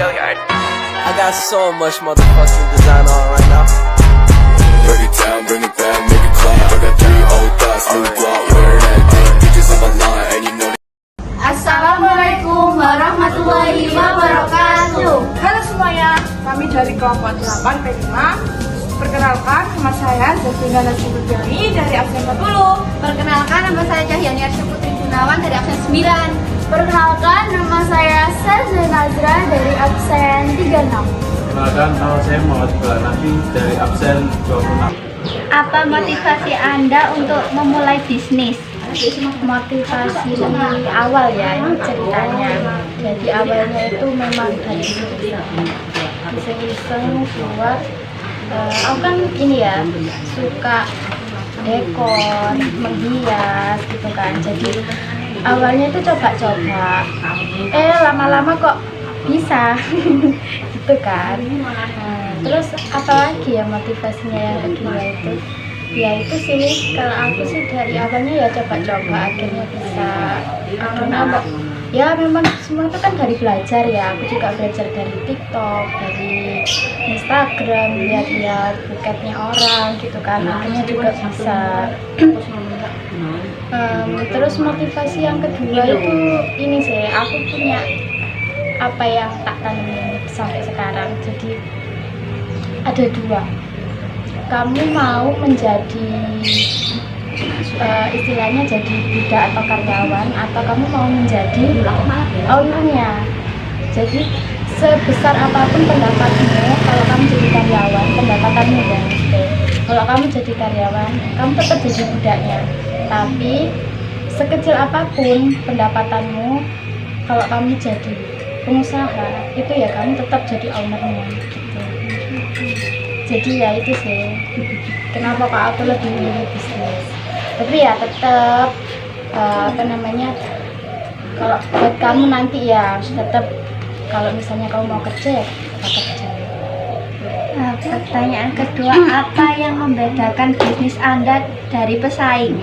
I got so much motherfucking design on right now. Break it down, bring it back, make it clap. I got 3 old thoughts, new block, wear that thing. Bitches on my line, and you know. Assalamualaikum warahmatullahi wabarakatuh. Halo semuanya, kami dari kelompok 8 P5. Perkenalkan, nama saya Zafina Nasibudjani dari absen 40. Perkenalkan, nama saya Cahyani Arsya Putri Gunawan dari absen 9. Perkenalkan, nama saya Serza Nazra dari absen 36. Perkenalkan, nama saya Muhammad Nabi dari absen 26. Apa motivasi Anda untuk memulai bisnis? Motivasi dari awal ya, ini ceritanya. Jadi awalnya itu memang dari iseng-iseng buat aku kan ini ya suka dekor, menghias gitu kan. Jadi awalnya itu coba-coba, lama-lama kok bisa gitu kan. Terus apalagi ya motivasinya yang kedua itu? Ya itu sih, kalau aku sih dari awalnya ya coba-coba, akhirnya bisa. Akhirnya ya memang semua itu kan dari belajar ya. Aku juga belajar dari TikTok, dari Instagram, lihat-lihat buketnya orang gitu kan, akhirnya juga bisa. Terus motivasi yang kedua itu ini sih, aku punya apa yang tak tanemin sampai sekarang. Jadi ada dua, kamu mau menjadi istilahnya jadi budak atau karyawan, atau kamu mau menjadi ownernya. Jadi sebesar apapun pendapatmu, kalau kamu jadi karyawan, pendapatanmu ya. Kalau kamu jadi karyawan, kamu tetap jadi budaknya. Tapi sekecil apapun pendapatanmu, kalau kamu jadi pengusaha, itu ya kamu tetap jadi ownernya gitu. Jadi ya itu sih kenapa kok aku lebih memilih bisnis. Tapi ya tetap kalau buat kamu nanti ya tetap, kalau misalnya kamu mau kerja ya tetap kerja. Pertanyaan kedua, apa yang membedakan bisnis Anda dari pesaing?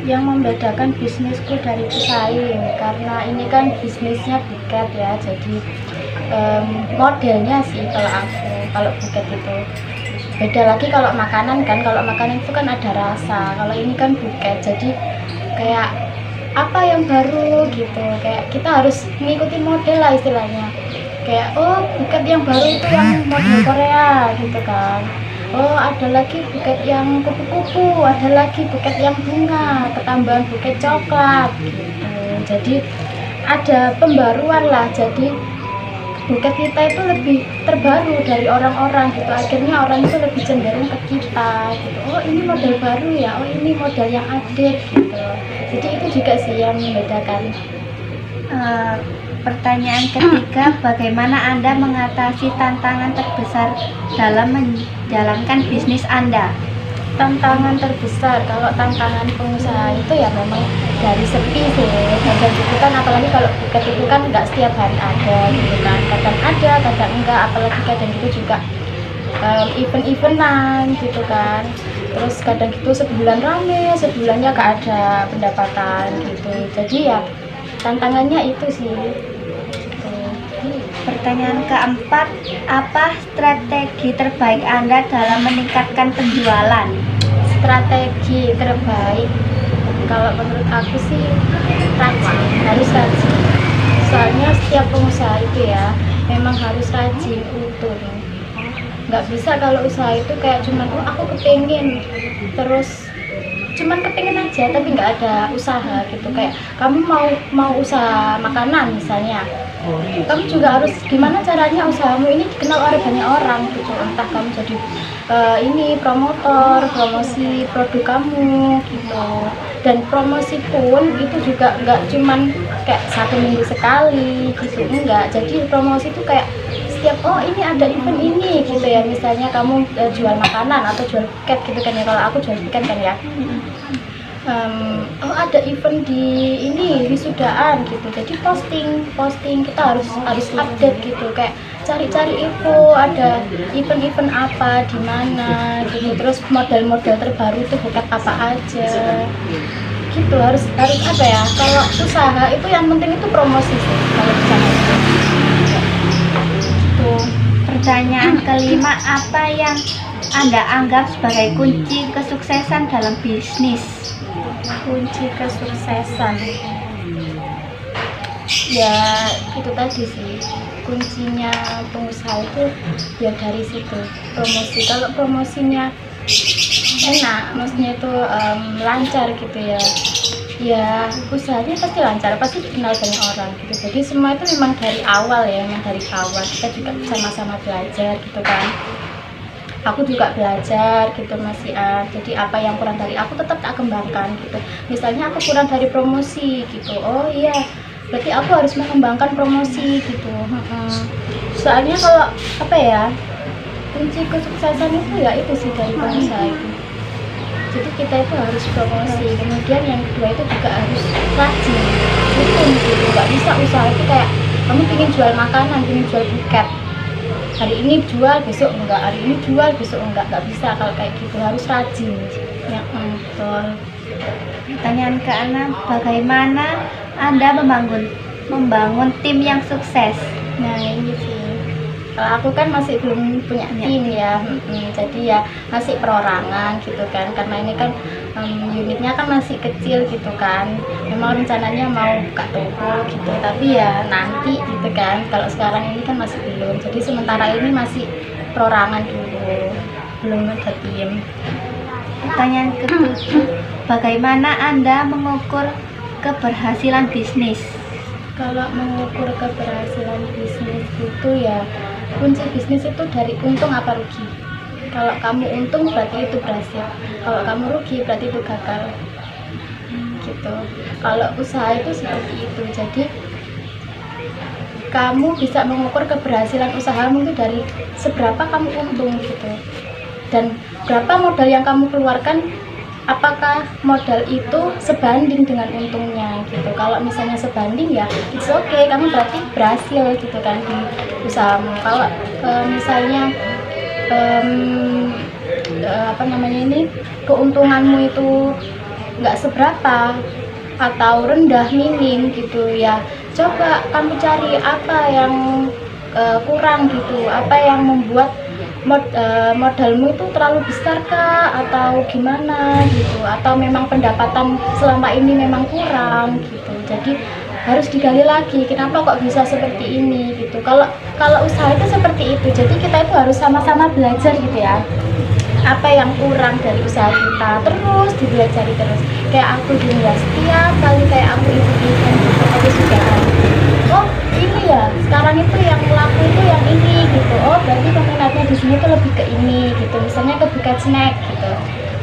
Yang membedakan bisnisku dari pesaing, karena ini kan bisnisnya buket ya, jadi modelnya sih kalau buket itu beda lagi. Kalau makanan kan, kalau makanan itu kan ada rasa, kalau ini kan buket, jadi kayak apa yang baru gitu, kayak kita harus mengikuti model lah istilahnya. Kayak buket yang baru itu yang model Korea gitu kan. Ada lagi buket yang kupu-kupu, ada lagi buket yang bunga, ketambahan buket coklat gitu. Jadi ada pembaruan lah, jadi buket kita itu lebih terbaru dari orang-orang gitu. Akhirnya orang itu lebih cenderung ke kita gitu. Ini model baru ya, ini model yang update gitu. Jadi itu juga sih yang membedakan. Pertanyaan ketiga, bagaimana Anda mengatasi tantangan terbesar dalam menjalankan bisnis Anda? Tantangan terbesar, kalau tantangan pengusaha itu ya memang dari sepi sih. Kadang gitu kan, apalagi kalau buket itu kan nggak setiap hari ada gitu kan, kadang ada kadang enggak, apalagi kadang gitu juga event-eventan gitu kan. Terus kadang gitu sebulan rame, sebulannya nggak ada pendapatan gitu. Jadi ya tantangannya itu sih. Pertanyaan keempat, apa strategi terbaik Anda dalam meningkatkan penjualan? Strategi terbaik kalau menurut aku sih rajin, harus rajin. Soalnya setiap pengusaha itu ya memang harus rajin, utuh. Nggak bisa kalau usaha itu kayak cuman aku kepengen, terus cuman kepengen aja tapi nggak ada usaha gitu. Kayak kamu mau usaha makanan misalnya, kamu juga harus gimana caranya usahamu ini dikenal oleh banyak orang gitu. Entah kamu jadi ini promotor, promosi produk kamu gitu. Dan promosi pun itu juga nggak cuman kayak 1 minggu sekali gitu, enggak. Jadi promosi itu kayak setiap ini ada event ini gitu ya. Misalnya kamu jual makanan atau jual buket gitu kan ya. Kalau aku jual buket kan ya. Ada event di ini wisudaan gitu, jadi posting kita harus update gitu, kayak cari-cari info ada event apa di mana gitu, terus model-model terbaru itu bukan apa aja gitu. Harus ada ya. Kalau usaha itu yang penting itu promosi sih kalau usaha itu. kelima, apa yang Anda anggap sebagai kunci kesuksesan dalam bisnis? Kunci kesuksesan ya itu tadi sih, kuncinya pengusaha itu ya dari situ, promosi. Kalau promosinya enak, maksudnya itu lancar gitu ya, ya usahanya pasti lancar, pasti dikenal banyak orang gitu. Jadi semua itu memang dari awal ya, memang dari awal kita juga sama-sama belajar gitu kan. Aku juga belajar gitu masih jadi apa yang kurang dari aku tetap tak kembangkan gitu. Misalnya aku kurang dari promosi gitu, oh iya berarti aku harus mengembangkan promosi gitu. Soalnya kalau apa ya, kunci kesuksesan itu ya itu sih dari pengusaha itu. Jadi kita itu harus promosi, kemudian yang kedua itu juga harus rajin, rutin gitu. Nggak bisa usaha itu kayak kamu ingin jual makanan, ingin jual buket, hari ini jual besok enggak, hari ini jual besok enggak bisa kalau kayak gitu, harus rajin ya. Betul. Pertanyaan ke-6, bagaimana Anda membangun tim yang sukses? Nah ini sih, kalau aku kan masih belum punya tim ya, jadi ya masih perorangan gitu kan, karena ini kan unitnya kan masih kecil gitu kan. Memang rencananya mau buka toko gitu, tapi ya nanti gitu kan. Kalau sekarang ini kan masih belum, jadi sementara ini masih perorangan dulu, belum ada tim. Pertanyaan ke-7, bagaimana Anda mengukur keberhasilan bisnis? Kalau mengukur keberhasilan bisnis itu ya, kunci bisnis itu dari untung apa rugi. Kalau kamu untung berarti itu berhasil, kalau kamu rugi berarti itu gagal gitu. Kalau usaha itu seperti itu, jadi kamu bisa mengukur keberhasilan usahamu itu dari seberapa kamu untung gitu, dan berapa modal yang kamu keluarkan, apakah modal itu sebanding dengan untungnya gitu. Kalau misalnya sebanding ya it's okay, kamu berarti berhasil gitu kan di usahamu. Kalau misalnya keuntunganmu itu nggak seberapa atau rendah, minim gitu ya, coba kamu cari apa yang kurang gitu, apa yang membuat modalmu itu terlalu besar kah atau gimana gitu, atau memang pendapatan selama ini memang kurang gitu. Jadi harus digali lagi, kenapa kok bisa seperti ini gitu. Kalau usaha itu seperti itu, jadi kita itu harus sama-sama belajar gitu ya, apa yang kurang dari usaha kita, terus dipelajari terus. Kayak aku dulu ya, setiap kali kayak aku ikut-ikut gitu, juga oh ini ya sekarang itu yang laku itu yang ini gitu, oh berarti peminatnya di sini tuh lebih ke ini gitu, misalnya ke buket snack gitu.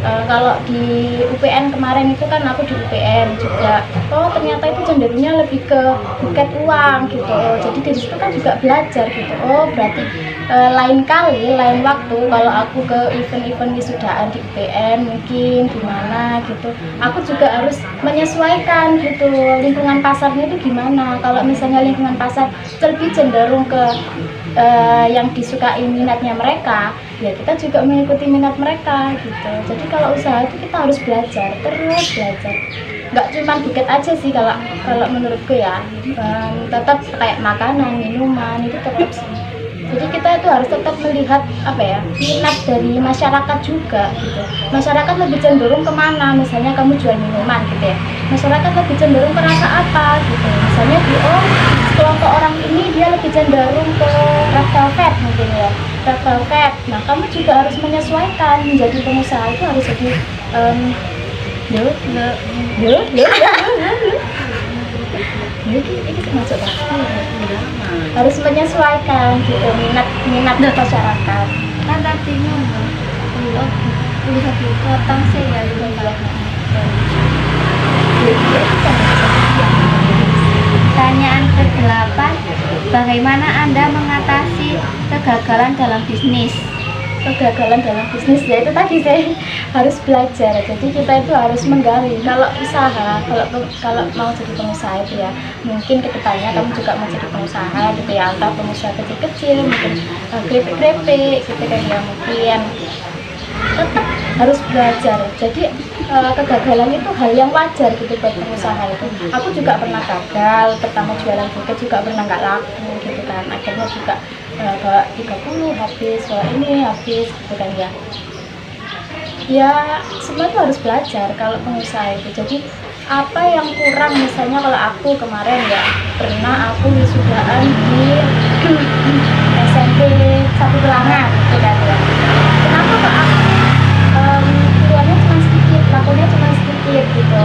Kalau di UPN kemarin itu kan aku di UPN juga, oh ternyata itu cenderungnya lebih ke buket uang gitu. Jadi dari situ kan juga belajar gitu, oh berarti lain kali, lain waktu kalau aku ke event-event wisudaan di UPN mungkin gimana gitu, aku juga harus menyesuaikan gitu lingkungan pasarnya itu gimana. Kalau misalnya lingkungan pasar lebih cenderung ke yang disukai minatnya mereka, ya kita juga mengikuti minat mereka gitu. Jadi kalau usaha itu kita harus belajar, terus belajar. Nggak cuma buket aja sih kalau menurutku ya, tetap kayak makanan, minuman itu tetap sih. Jadi kita itu harus tetap melihat apa ya, minat dari masyarakat juga gitu. Masyarakat lebih cenderung kemana, misalnya kamu jual minuman gitu ya, masyarakat lebih cenderung ke rasa apa gitu. Misalnya kelompok orang ini dia lebih cenderung ke red velvet mungkin ya, red velvet. Nah kamu juga harus menyesuaikan, menjadi pengusaha itu harus jadi harus menyesuaikan gitu minat masyarakat. Kan tadi ngomong bisa dipotong sih ya Pertanyaan ke-8, bagaimana Anda mengatasi kegagalan dalam bisnis? Kegagalan dalam bisnis ya itu tadi saya harus belajar. Jadi kita itu harus menggali. Kalau usaha, kalau mau jadi pengusaha itu ya, mungkin kedepannya kamu juga mau jadi pengusaha gitu ya, atau pengusaha kecil-kecil mungkin grepe-grepe gitu kan ya, mungkin tetap harus belajar. Jadi kegagalan itu hal yang wajar gitu buat pengusaha itu. Aku juga pernah gagal, pertama jualan buket juga pernah nggak laku gitu kan. Akhirnya juga bawa 30 habis, bawa ini habis gitu kan ya. Ya semua itu harus belajar kalau pengusaha itu. Jadi apa yang kurang, misalnya kalau aku kemarin ya pernah aku wisudaan di SMP 1 Gelangan gitu kan ya. Kenapa kok aku keluarnya cuma sedikit, lakunya cuma sedikit gitu.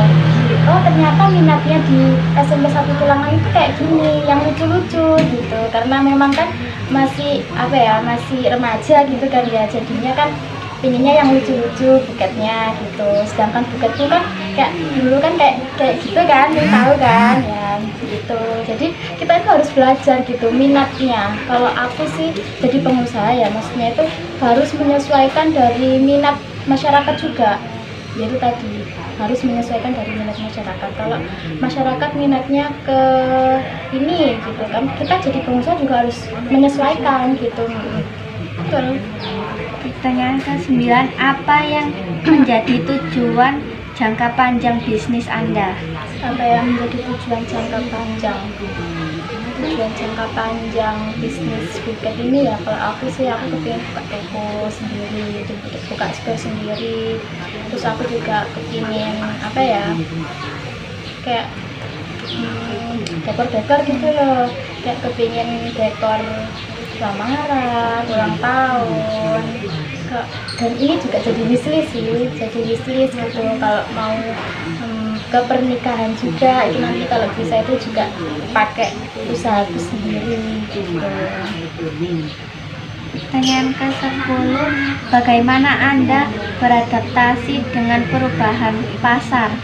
Oh ternyata minatnya di SMP 1 Gelangan itu kayak gini, yang lucu-lucu gitu. Karena memang kan masih apa ya, masih remaja gitu kan ya, jadinya kan pinginnya yang lucu-lucu buketnya gitu. Sedangkan buketku kan kayak dulu kan kayak gitu kan, tahu kan ya gitu. Jadi kita itu harus belajar gitu minatnya. Kalau aku sih jadi pengusaha ya, maksudnya itu harus menyesuaikan dari minat masyarakat juga. Yaitu tadi harus menyesuaikan dari minat masyarakat. Kalau masyarakat minatnya ke ini gitu kan, kita jadi pengusaha juga harus menyesuaikan gitu. Betul. Pertanyaan ke-9, apa yang menjadi tujuan jangka panjang bisnis Anda? Apa yang menjadi tujuan jangka panjang? Tujuan jangka panjang bisnis buket ini ya, kalau aku sih aku kepingin buka toko sendiri, buka store sendiri. Terus aku juga kepingin apa ya, kayak dekor-dekor gitu loh, kayak kepingin dekor lamaran, ulang tahun, dan ini juga jadi wishlist sih, jadi wishlist gitu. Kalau mau ke pernikahan juga itu nanti kalau bisa itu juga pakai usahaku sendiri gitu. Pertanyaan ke-10, bagaimana Anda beradaptasi dengan perubahan pasar?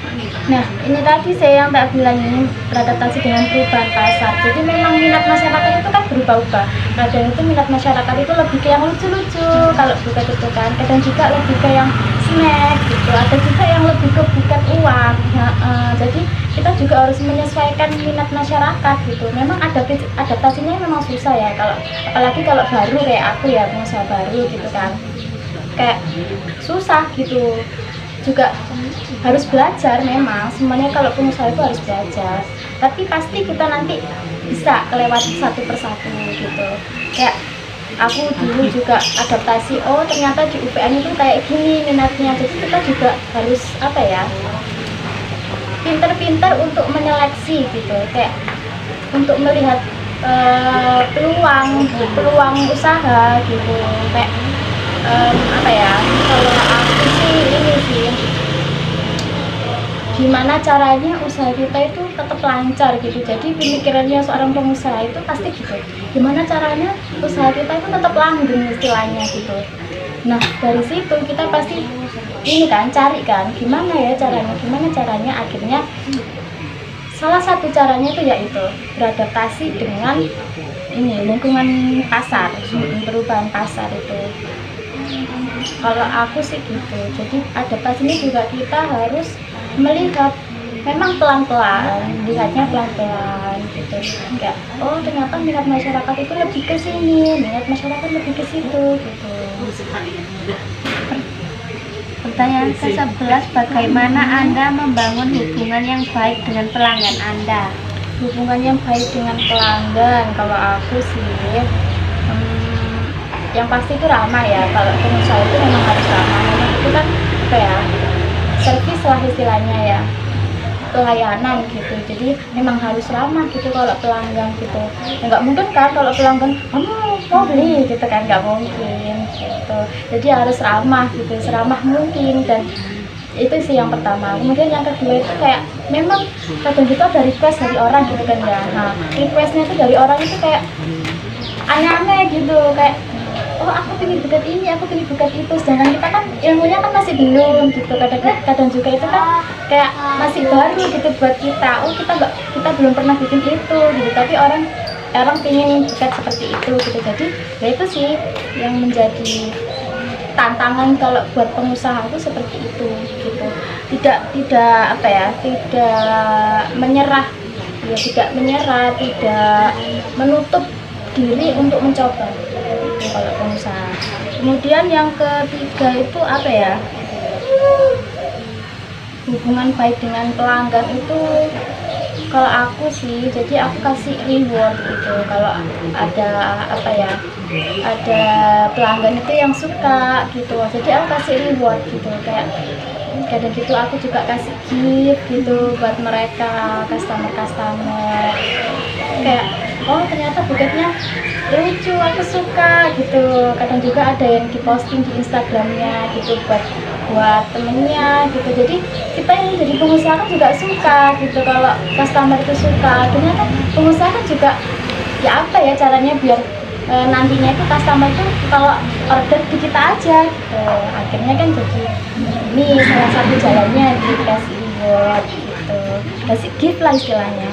Nah, ini tadi saya yang tak bilang, ini beradaptasi dengan perubahan pasar. Jadi memang minat masyarakat itu kan berubah-ubah. Kadang itu minat masyarakat itu lebih ke yang lucu-lucu kalau buket itu kan. Kadang juga lebih ke yang snack gitu. Ada juga yang lebih ke buket uang. Jadi kita juga harus menyesuaikan minat masyarakat gitu. Memang adaptasinya memang susah ya, kalau apalagi kalau baru kayak aku ya, pengusaha baru gitu kan. Kayak susah gitu. Juga harus belajar, memang semuanya kalau pengusaha itu harus belajar, tapi pasti kita nanti bisa lewati satu persatu gitu. Kayak aku dulu juga adaptasi, oh ternyata di UPN itu kayak gini minatnya. Jadi kita juga harus apa ya, pinter-pinter untuk menyeleksi gitu, kayak untuk melihat peluang usaha gitu. Kayak apa ya, kalau aku sih ini sih, gimana caranya usaha kita itu tetap lancar gitu. Jadi pemikirannya seorang pengusaha itu pasti gitu, gimana caranya usaha kita itu tetap langgeng istilahnya gitu. Nah dari situ kita pasti ini kan, cari kan gimana caranya akhirnya salah satu caranya itu yaitu beradaptasi dengan ini lingkungan pasar, perubahan pasar itu. Kalau aku sih gitu. Jadi adaptasinya juga kita harus melihat memang pelan-pelan, lihatnya pelan-pelan gitu. Enggak, oh ternyata minat masyarakat itu lebih ke sini, minat masyarakat lebih ke situ gitu. Pertanyaan ke-11, bagaimana Anda membangun hubungan yang baik dengan pelanggan Anda? Hubungan yang baik dengan pelanggan, kalau aku sih yang pasti itu ramah ya. Kalau pengusaha itu memang harus ramah, memang itu kan apa ya, servis lah istilahnya ya, pelayanan gitu. Jadi memang harus ramah gitu kalau pelanggan gitu. Ya, nggak mungkin kan kalau pelanggan kamu mau beli gitu kan, nggak mungkin gitu. Jadi harus ramah gitu, seramah mungkin. Dan itu sih yang pertama. Kemudian yang kedua itu kayak memang kadang kita ada request dari orang gitu kan ya. Nah requestnya itu dari orang itu kayak aneh-aneh gitu, kayak oh aku pengen buket ini, aku pengen buket itu, sedangkan kita kan ilmunya kan masih belum gitu. Kadang juga itu kan kayak masih baru gitu buat kita. Oh kita belum pernah bikin itu gitu, tapi orang pengen buket seperti itu gitu. Jadi ya itu sih yang menjadi tantangan kalau buat pengusaha itu seperti itu gitu. Tidak apa ya, tidak menyerah ya, tidak menutup diri untuk mencoba itu kalau pengusaha. Kemudian yang ketiga itu apa ya, hubungan baik dengan pelanggan itu, kalau aku sih, jadi aku kasih reward gitu. Kalau ada apa ya, ada pelanggan itu yang suka gitu, jadi aku kasih reward gitu. Kayak kadang gitu aku juga kasih gift gitu buat mereka, customer. Kayak oh ternyata buketnya lucu, aku suka gitu. Kadang juga ada yang diposting di Instagramnya gitu buat temennya gitu. Jadi kita yang jadi pengusaha kan juga suka gitu kalau customer itu suka. Akhirnya kan pengusaha kan juga ya apa ya caranya biar nantinya itu customer itu kalau order di kita aja gitu. Akhirnya kan jadi ini salah satu jalannya dikasih reward gitu, kasih gift lah istilahnya.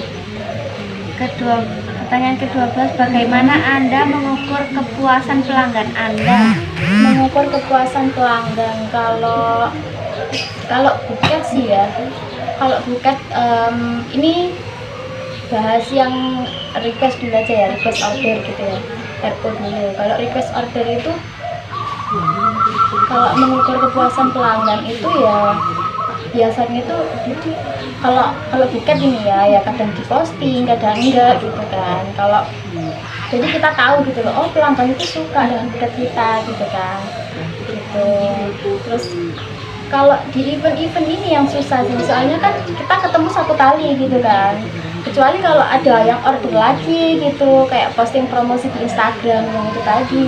Pertanyaan ke-12, bagaimana Anda mengukur kepuasan pelanggan Anda? Mengukur kepuasan pelanggan, kalau buket sih ya, kalau buket ini bahas yang request dulu aja ya, request order gitu ya, RO dulu. Kalau request order itu, kalau mengukur kepuasan pelanggan itu ya biasanya itu kalau buket ini ya kadang diposting, kadang enggak gitu kan. Kalau jadi kita tahu gitu loh, oh pelanggan itu suka dengan buket kita gitu kan gitu. Terus kalau di event-event ini yang susah sih, soalnya kan kita ketemu satu kali gitu kan, kecuali kalau ada yang order lagi gitu, kayak posting promosi di Instagram yang itu tadi,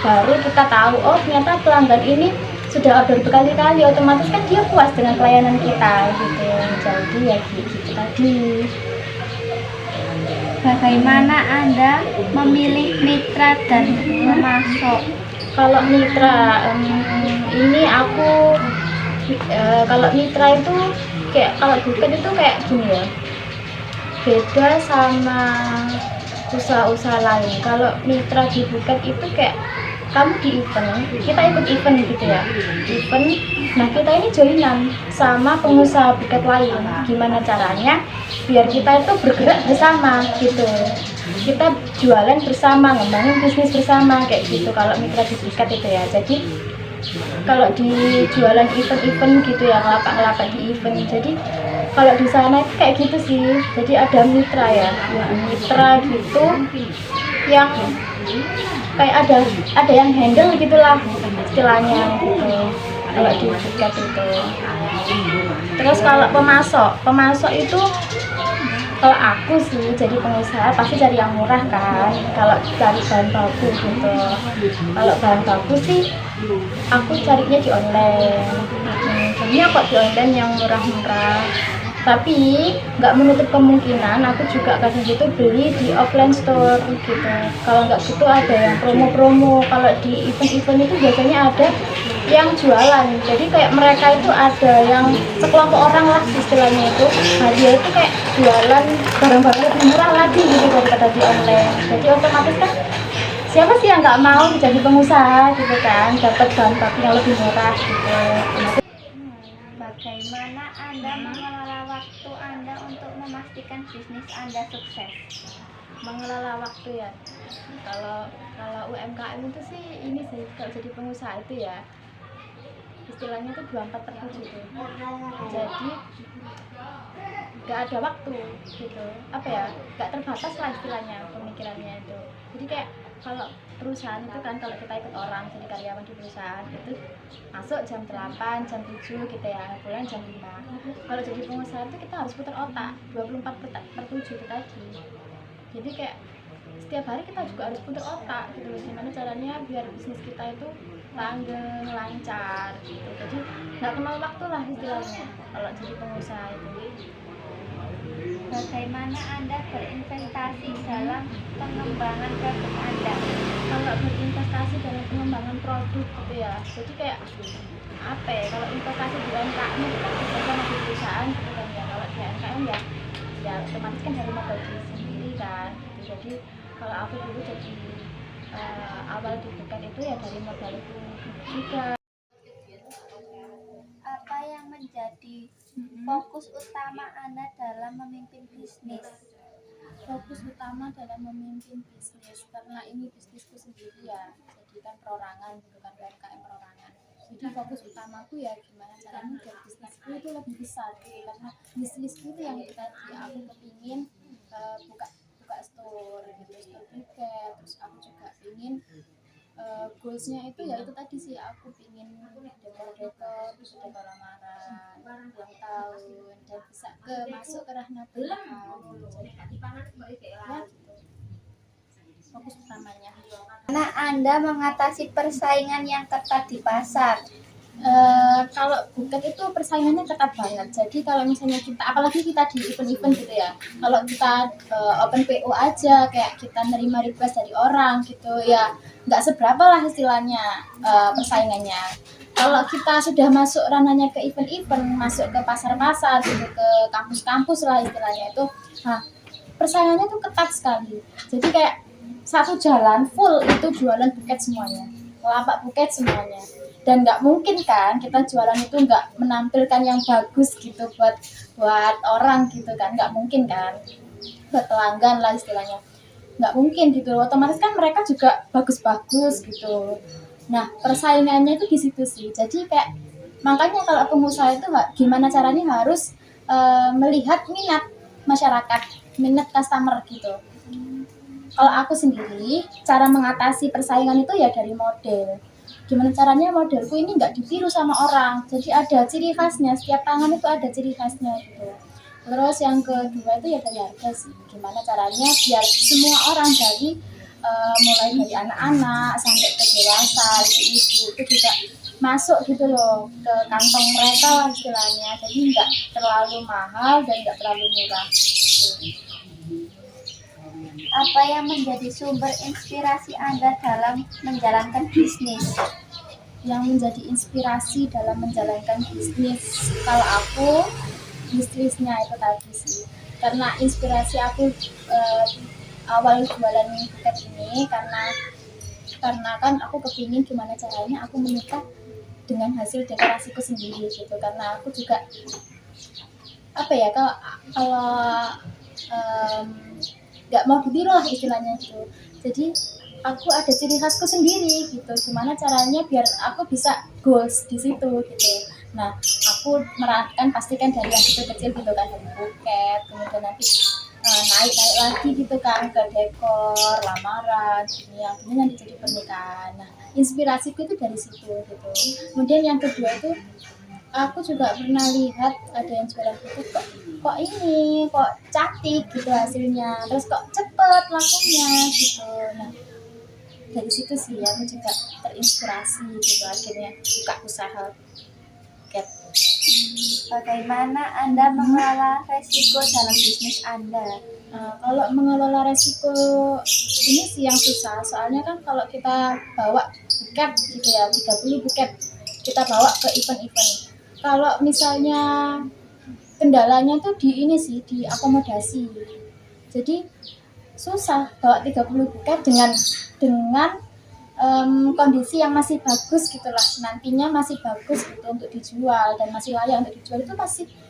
baru kita tahu oh ternyata pelanggan ini sudah order berkali-kali, otomatis kan dia puas dengan pelayanan kita gitu. Jadi ya gitu tadi. Bagaimana Anda memilih mitra dan pemasok? Kalau mitra ini aku kalau mitra itu kayak, kalau buket itu kayak gini ya, beda sama usaha-usaha lain. Kalau mitra di buket itu kayak kamu di event, kita ikut event gitu ya, event. Nah kita ini joinan sama pengusaha buket lain. Gimana caranya biar kita itu bergerak bersama gitu, kita jualan bersama, ngembangin bisnis bersama kayak gitu kalau mitra di buket itu ya. Jadi kalau di jualan event-event gitu ya, ngelapak-ngelapak di event, jadi kalau di sana itu kayak gitu sih. Jadi ada mitra ya, mitra gitu yang kayak ada yang handle gitulah istilahnya gitu kalau di buket itu. Terus kalau pemasok itu, kalau aku sih jadi pengusaha pasti cari yang murah kan, kalau cari bahan baku gitu. Kalau bahan baku sih aku carinya di online, banyak kok di online yang murah-murah. Tapi nggak menutup kemungkinan aku juga kadang gitu beli di offline store gitu. Kalau nggak gitu ada yang promo-promo. Kalau di event-event itu biasanya ada yang jualan, jadi kayak mereka itu ada yang sekelompok orang lah istilahnya itu. Nah dia itu kayak jualan barang-barang lebih murah lagi gitu daripada di online. Jadi otomatis kan siapa sih yang nggak mau jadi pengusaha gitu kan, dapat bahan baku yang lebih murah gitu. Bagaimana Anda mengelola waktu Anda untuk memastikan bisnis Anda sukses? Mengelola waktu ya, kalau UMKM itu sih ini sih, kalau jadi pengusaha itu ya istilahnya tuh 24/7 tuh. Jadi nggak ada waktu gitu, apa ya, nggak terbatas lah istilahnya pemikirannya itu. Jadi kayak kalau perusahaan itu kan, kalau kita ikut orang jadi karyawan di perusahaan itu masuk jam 8, jam 7 gitu ya, pulang jam 5. Kalau jadi pengusaha itu kita harus putar otak 24/7 itu tadi. Jadi kayak setiap hari kita juga harus putar otak gitu loh, gimana caranya biar bisnis kita itu langgeng, lancar gitu. Jadi nggak kenal waktu lah istilahnya kalau jadi pengusaha itu. Bagaimana Anda berinvestasi dalam pengembangan produk Anda? Kalau berinvestasi dalam pengembangan produk gitu ya, jadi kayak apa ya, kalau investasi di UMKM itu kan bisa sama di perusahaan gitu kan ya. Kalau di UMKM ya otomatis kan dari modal diri sendiri kan gitu. Jadi kalau aku dulu jadi awal di bukan itu ya dari modal itu juga. Apa yang menjadi fokus utama Anda dalam memimpin bisnis? Fokus utama dalam memimpin bisnis, karena ini bisnisku sendiri ya, jadi kan perorangan gitu kan, UMKM perorangan. Jadi fokus utamaku ya gimana caranya biar bisnisku itu lebih besar gitu. Karena bisnisku itu yang tadi aku kepingin buka buka store gitu, store tiket. Terus aku juga pingin goalsnya itu ya itu tadi sih, aku pingin dekor bisa dekor lamaran ulang tahun dan bisa masuk ke ranah pernikahan gitu. Ya gitu fokus utamanya. Karena Anda mengatasi persaingan yang ketat di pasar. Kalau buket itu persaingannya ketat banget. Jadi kalau misalnya kita, apalagi kita di event-event gitu ya, kalau kita open PO aja, kayak kita nerima request dari orang gitu ya, nggak seberapa lah istilahnya persaingannya. Kalau kita sudah masuk ranahnya ke event-event, masuk ke pasar-pasar gitu, ke kampus-kampus lah istilahnya itu, nah persaingannya tuh ketat sekali. Jadi kayak satu jalan full itu jualan buket semuanya, lapak buket semuanya. Dan nggak mungkin kan kita jualan itu nggak menampilkan yang bagus gitu buat orang gitu kan, nggak mungkin kan, buat pelanggan lah istilahnya, nggak mungkin gitu. Otomatis kan mereka juga bagus-bagus gitu. Nah persaingannya itu di situ sih. Jadi kayak makanya kalau pengusaha itu gimana caranya harus melihat minat masyarakat, minat customer gitu. Kalau aku sendiri cara mengatasi persaingan itu ya dari model. Gimana caranya modelku ini nggak ditiru sama orang, jadi ada ciri khasnya, setiap tangan itu ada ciri khasnya gitu. Terus yang kedua itu ya dari harga sih, gimana caranya biar semua orang dari mulai dari anak-anak sampai ke dewasa, ibu itu juga masuk gitu loh ke kantong mereka lah istilahnya, jadi nggak terlalu mahal dan nggak terlalu murah gitu. Apa yang menjadi sumber inspirasi Anda dalam menjalankan bisnis? Yang menjadi inspirasi dalam menjalankan bisnis, kalau aku bisnisnya itu tadi sih, karena inspirasi aku awal jualan buket ini karena kan aku kepingin gimana caranya aku menikah dengan hasil dekorasiku sendiri gitu. Karena aku juga apa ya, kalau nggak mau ditiru lah istilahnya itu. Jadi aku ada ciri khasku sendiri gitu, gimana caranya biar aku bisa goals di situ gitu. Nah aku meratakan pastikan dari yang kecil-kecil gitu kan, dari buket, kemudian nanti naik lagi gitu kan ke dekor lamaran ini nanti jadi pernikahan. Nah inspirasiku itu dari situ gitu. Kemudian yang kedua itu aku juga pernah lihat ada yang jualan buku kok ini kok cantik gitu hasilnya, terus kok cepet lakunya gitu. Nah dari situ sih aku juga terinspirasi gitu, akhirnya buka usaha buket. Bagaimana Anda mengelola resiko dalam bisnis Anda? Kalau mengelola resiko ini sih yang susah, soalnya kan kalau kita bawa buket gitu ya, 30 buket kita bawa ke event-event. Kalau misalnya kendalanya tuh di ini sih, di akomodasi. Jadi susah bawa 30 buket dengan kondisi yang masih bagus gitulah, nantinya masih bagus gitu untuk dijual dan masih layak untuk dijual, itu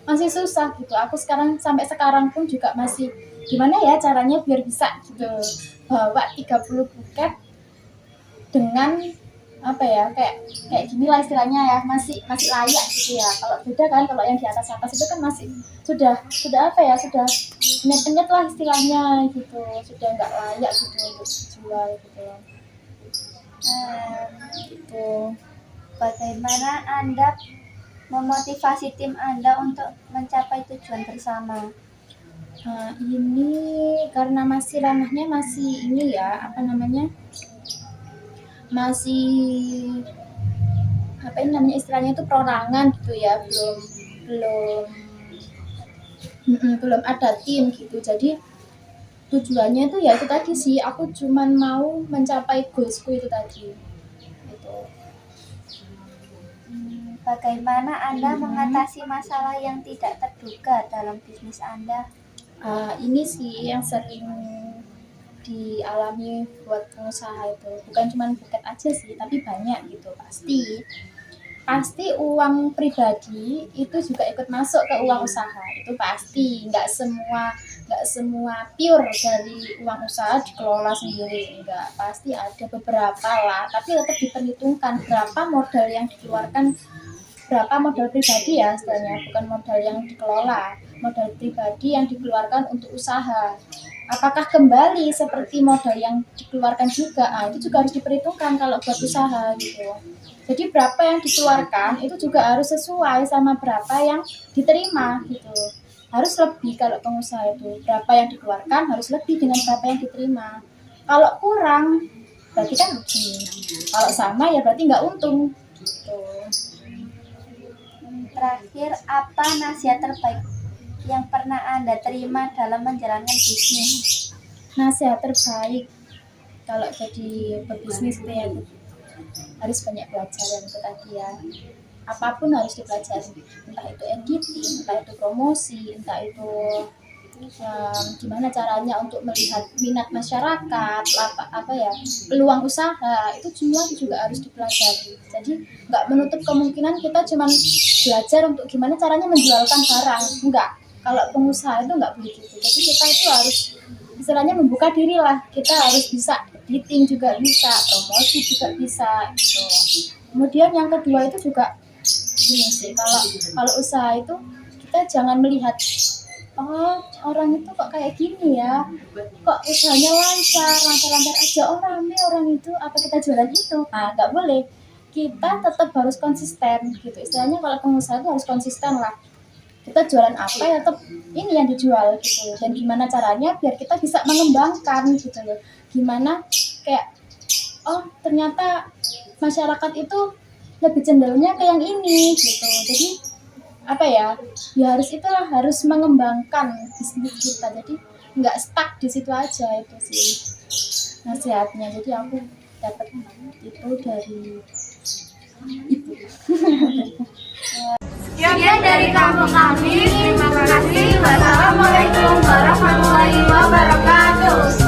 masih susah gitu. Aku sampai sekarang pun juga masih gimana ya caranya biar bisa gitu bawa 30 buket dengan apa ya, kayak gini lah istilahnya ya, masih layak gitu ya. Kalau beda kan kalau yang di atas itu kan masih sudah apa ya, sudah penyet lah istilahnya gitu, sudah nggak layak gitu untuk dijual gitu. Gitu. Bagaimana Anda memotivasi tim Anda untuk mencapai tujuan bersama? Ini karena masih ranahnya masih ini ya, apa namanya, masih apa ini namanya istilahnya itu perorangan gitu ya, belum ada tim gitu. Jadi tujuannya itu ya itu tadi sih, aku cuman mau mencapai goalsku itu tadi gitu. Bagaimana Anda mengatasi masalah yang tidak terduga dalam bisnis Anda? Ini sih yang sering dialami buat pengusaha itu, bukan cuma buket aja sih, tapi banyak gitu. Pasti uang pribadi itu juga ikut masuk ke uang usaha, itu pasti. Nggak semua nggak semua pure dari uang usaha dikelola sendiri, enggak, pasti ada beberapa lah, tapi tetap diperhitungkan berapa modal yang dikeluarkan, berapa modal pribadi ya istilahnya, bukan modal yang dikelola, modal pribadi yang dikeluarkan untuk usaha. Apakah kembali seperti modal yang dikeluarkan juga? Itu juga harus diperhitungkan kalau buat usaha gitu. Jadi berapa yang dikeluarkan itu juga harus sesuai sama berapa yang diterima gitu. Harus lebih kalau pengusaha itu. Berapa yang dikeluarkan harus lebih dengan berapa yang diterima. Kalau kurang berarti kan rugi. Kalau sama ya berarti nggak untung gitu. Terakhir, apa nasihat terbaik yang pernah Anda terima dalam menjalankan bisnis? Nasihat terbaik kalau jadi pebisnis itu ya harus banyak belajar yang itu tadi ya. Apapun harus dipelajari, entah itu editing, entah itu promosi, entah itu gimana caranya untuk melihat minat masyarakat, apa ya, peluang usaha, itu semua juga harus dipelajari. Jadi nggak menutup kemungkinan kita cuma belajar untuk gimana caranya menjualkan barang, enggak. Kalau pengusaha itu nggak boleh gitu. Jadi kita itu harus istilahnya membuka diri lah. Kita harus bisa editing juga bisa, promosi juga bisa gitu. Kemudian yang kedua itu juga ini sih, kalau usaha itu kita jangan melihat orang itu kok kayak gini ya, kok usahanya lancar aja, rame orang itu, apa kita jualan itu? Nggak boleh, kita tetap harus konsisten gitu. Istilahnya kalau pengusaha itu harus konsisten lah, kita jualan apa ya tetap ini yang dijual gitu. Dan gimana caranya biar kita bisa mengembangkan gitu loh, gimana kayak ternyata masyarakat itu lebih cenderungnya ke yang ini gitu. Jadi apa ya harus mengembangkan bisnis kita, jadi nggak stuck di situ aja. Itu sih nasihatnya. Jadi aku dapat itu dari ibu. Sekian dari kampung kami. Terima kasih. Wassalamualaikum warahmatullahi wabarakatuh.